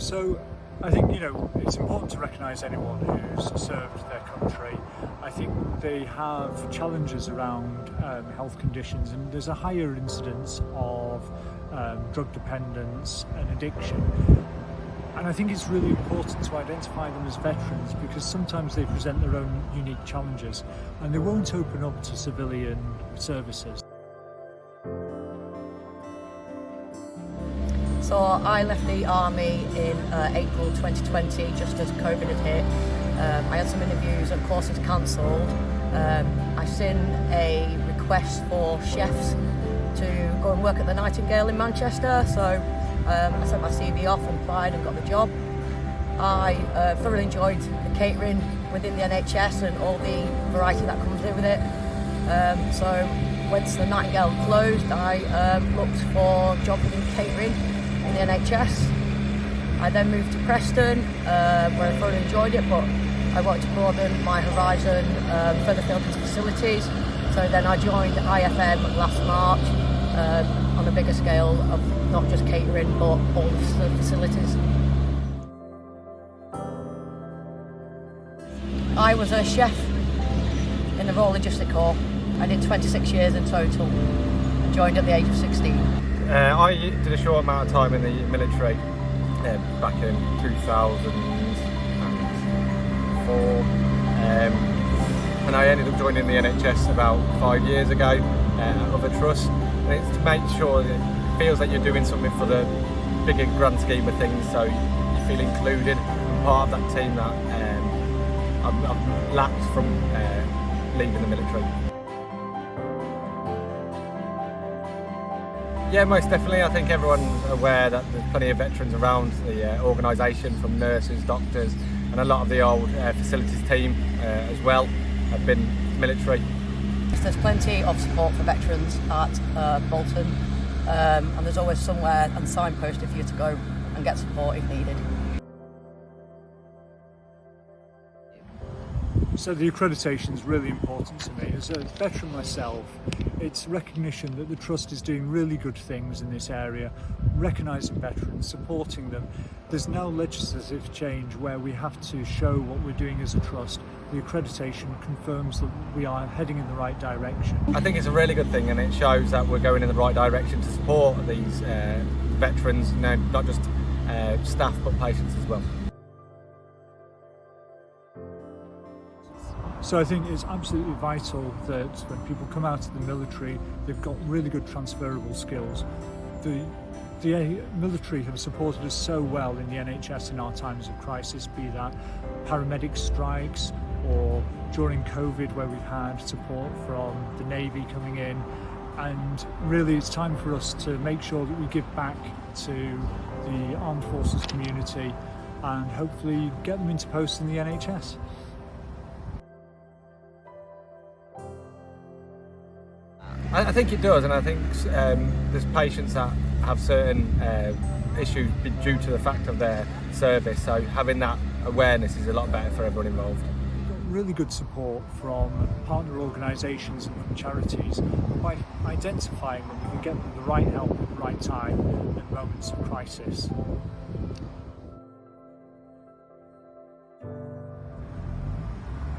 So I think, it's important to recognise anyone who's served their country. I think they have challenges around health conditions, and there's a higher incidence of drug dependence and addiction. And I think it's really important to identify them as veterans, because sometimes they present their own unique challenges and they won't open up to civilian services. So I left the army in April 2020, just as COVID had hit. I had some interviews and courses cancelled. I seen a request for chefs to go and work at the Nightingale in Manchester, so I sent my CV off and applied and got the job. I thoroughly enjoyed the catering within the NHS and all the variety that comes with it. So once the Nightingale closed, I looked for a job within catering in the NHS. I then moved to Preston, where I thoroughly enjoyed it, but I wanted to broaden my horizon further afield into facilities. So then I joined IFM last March on a bigger scale of not just catering but all the facilities. I was a chef in the Royal Logistic Corps. I did 26 years in total. I joined at the age of 16. I did a short amount of time in the military back in 2004, and I ended up joining the NHS about 5 years ago of a trust, and it's to make sure that it feels like you're doing something for the bigger grand scheme of things, so you feel included and part of that team that I've lapsed from leaving the military. Yeah, most definitely. I think everyone's aware that there's plenty of veterans around the organisation, from nurses, doctors, and a lot of the old facilities team as well have been military. There's plenty of support for veterans at Bolton, and there's always somewhere and signposted for you to go and get support if needed. So the accreditation is really important to me. As a veteran myself, it's recognition that the Trust is doing really good things in this area, recognising veterans, supporting them. There's now legislative change where we have to show what we're doing as a Trust. The accreditation confirms that we are heading in the right direction. I think it's a really good thing, and it shows that we're going in the right direction to support these veterans, not just staff but patients as well. So I think it's absolutely vital that when people come out of the military, they've got really good transferable skills. The military have supported us so well in the NHS in our times of crisis, be that paramedic strikes or during COVID where we've had support from the Navy coming in. And really it's time for us to make sure that we give back to the armed forces community and hopefully get them into posts in the NHS. I think it does, and I think there's patients that have certain issues due to the fact of their service, so having that awareness is a lot better for everyone involved. We've got really good support from partner organisations and from charities. By identifying them, we can get them the right help at the right time in moments of crisis.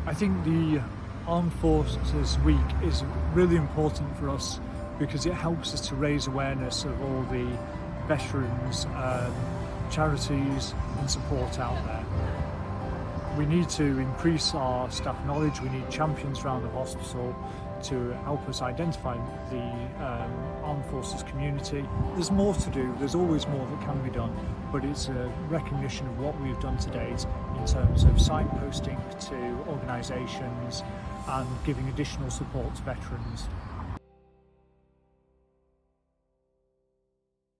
I think the Armed Forces Week is really important for us because it helps us to raise awareness of all the veterans, charities and support out there. We need to increase our staff knowledge. We need champions around the hospital to help us identify the armed forces community. There's more to do, there's always more that can be done, but it's a recognition of what we've done to date in terms of signposting to organisations and giving additional support to veterans.